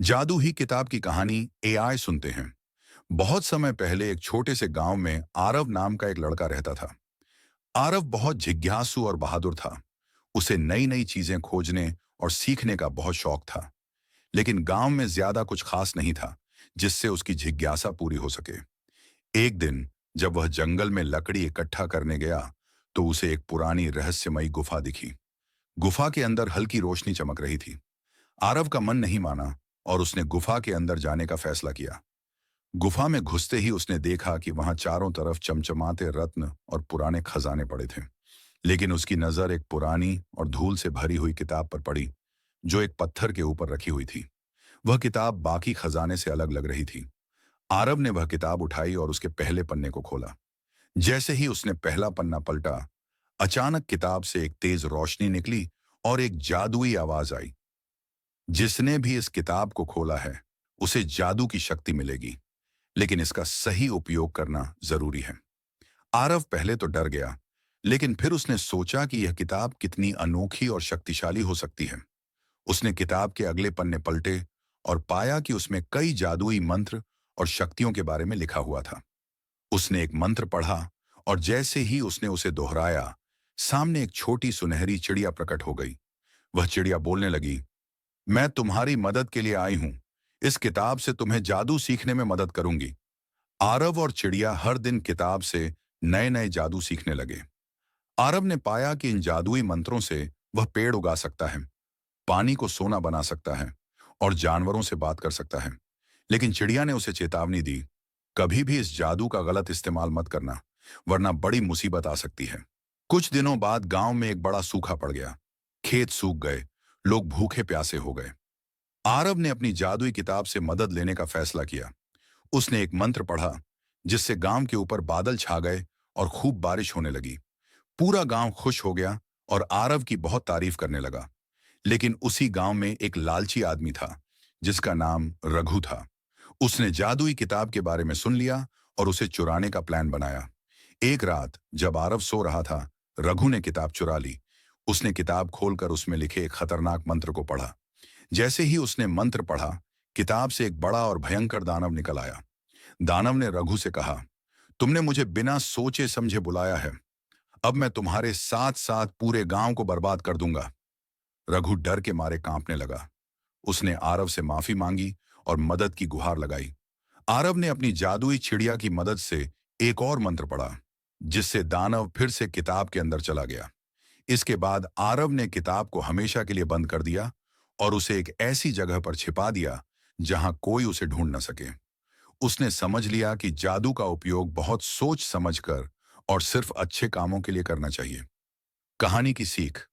जादू ही किताब की कहानी एआई सुनते हैं। बहुत समय पहले एक छोटे से गांव में आरव नाम का एक लड़का रहता था। आरव बहुत जिज्ञासु और बहादुर था। उसे नई नई चीजें खोजने और सीखने का बहुत शौक था। लेकिन गांव में ज्यादा कुछ खास नहीं था जिससे उसकी जिज्ञासा पूरी हो सके। एक दिन जब वह जंगल में लकड़ी इकट्ठा करने गया तो उसे एक पुरानी रहस्यमयी गुफा दिखी। गुफा के अंदर हल्की रोशनी चमक रही थी। आरव का मन नहीं माना और उसने गुफा के अंदर जाने का फैसला किया। गुफा में घुसते ही उसने देखा कि वहां चारों तरफ चमचमाते रत्न और पुराने खजाने पड़े थे। लेकिन उसकी नजर एक पुरानी और धूल से भरी हुई किताब पर पड़ी जो एक पत्थर के ऊपर रखी हुई थी। वह किताब बाकी खजाने से अलग लग रही थी। आरव ने वह किताब उठाई और उसके पहले पन्ने को खोला। जैसे ही उसने पहला पन्ना पलटा, अचानक किताब से एक तेज रोशनी निकली और एक जादुई आवाज आई। जिसने भी इस किताब को खोला है उसे जादू की शक्ति मिलेगी, लेकिन इसका सही उपयोग करना जरूरी है। आरव पहले तो डर गया, लेकिन फिर उसने सोचा कि यह किताब कितनी अनोखी और शक्तिशाली हो सकती है। उसने किताब के अगले पन्ने पलटे और पाया कि उसमें कई जादुई मंत्र और शक्तियों के बारे में लिखा हुआ था। उसने एक मंत्र पढ़ा और जैसे ही उसने उसे दोहराया, सामने एक छोटी सुनहरी चिड़िया प्रकट हो गई। वह चिड़िया बोलने लगी, मैं तुम्हारी मदद के लिए आई हूं। इस किताब से तुम्हें जादू सीखने में मदद करूंगी। आरव और चिड़िया हर दिन किताब से नए नए जादू सीखने लगे। आरव ने पाया कि इन जादुई मंत्रों से वह पेड़ उगा सकता है, पानी को सोना बना सकता है और जानवरों से बात कर सकता है। लेकिन चिड़िया ने उसे चेतावनी दी, कभी भी इस जादू का गलत इस्तेमाल मत करना, वरना बड़ी मुसीबत आ सकती है। कुछ दिनों बाद गांव में एक बड़ा सूखा पड़ गया। खेत सूख गए, लोग भूखे प्यासे हो गए। आरव ने अपनी जादुई किताब से मदद लेने का फैसला किया। उसने एक मंत्र पढ़ा जिससे गांव के ऊपर बादल छा गए और खूब बारिश होने लगी। पूरा गांव खुश हो गया और आरव की बहुत तारीफ करने लगा। लेकिन उसी गांव में एक लालची आदमी था जिसका नाम रघु था। उसने जादुई किताब के बारे में सुन लिया और उसे चुराने का प्लान बनाया। एक रात जब आरव सो रहा था, रघु ने किताब चुरा ली। उसने किताब खोलकर उसमें लिखे एक खतरनाक मंत्र को पढ़ा। जैसे ही उसने मंत्र पढ़ा, किताब से एक बड़ा और भयंकर दानव निकल आया। दानव ने रघु से कहा, तुमने मुझे बिना सोचे समझे बुलाया है। अब मैं तुम्हारे साथ साथ पूरे गांव को बर्बाद कर दूंगा। रघु डर के मारे कांपने लगा। उसने आरव से माफी मांगी और मदद की गुहार लगाई। आरव ने अपनी जादुई चिड़िया की मदद से एक और मंत्र पढ़ा, जिससे दानव फिर से किताब के अंदर चला गया। इसके बाद आरव ने किताब को हमेशा के लिए बंद कर दिया और उसे एक ऐसी जगह पर छिपा दिया जहां कोई उसे ढूंढ न सके। उसने समझ लिया कि जादू का उपयोग बहुत सोच समझकर और सिर्फ अच्छे कामों के लिए करना चाहिए। कहानी की सीख।